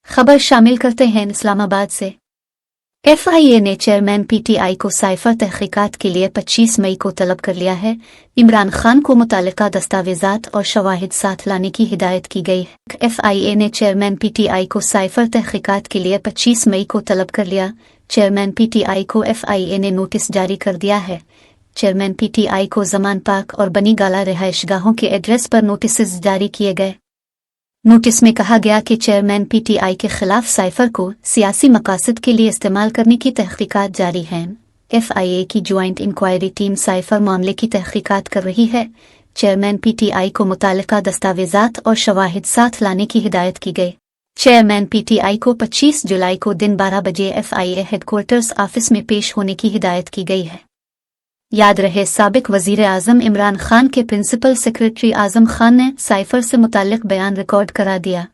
खबर शामिल करते हैं इस्लामाबाद से। FIA ने चेयरमैन PTI को साइफर तहकीकात के लिए 25 मई को तलब कर लिया है। इमरान खान को मुतालिका दस्तावेजात और शवाहिद साथ लाने की हिदायत की गई है। FIA ने चेयरमैन PTI को साइफर तहकीकात के लिए 25 मई को तलब कर लिया। चेयरमैन PTI को FIA ने नोटिस जारी कर दिया है। चेयरमैन PTI को जमान पार्क और बनी गाला रिहायशगाहों के एड्रेस पर नोटिस जारी किए गए। नोटिस में कहा गया कि चेयरमैन PTI के खिलाफ साइफर को सियासी मकासद के लिए इस्तेमाल करने की तहकीकात जारी हैं। FIA की ज्वाइंट इंक्वायरी टीम साइफर मामले की तहकीकात कर रही है। चेयरमैन PTI को मुतालिका दस्तावेजात और शवाहिद साथ लाने की हिदायत की गई। चेयरमैन PTI को 25 जुलाई को दिन 12 बजे FIA हेडक्वार्टर्स ऑफिस में पेश होने की हिदायत की गई है। याद रहे, साबिक वजीर आजम इमरान खान के प्रिंसिपल सेक्रेटरी आजम खान ने साइफर से मुताल्लिक बयान रिकॉर्ड करा दिया।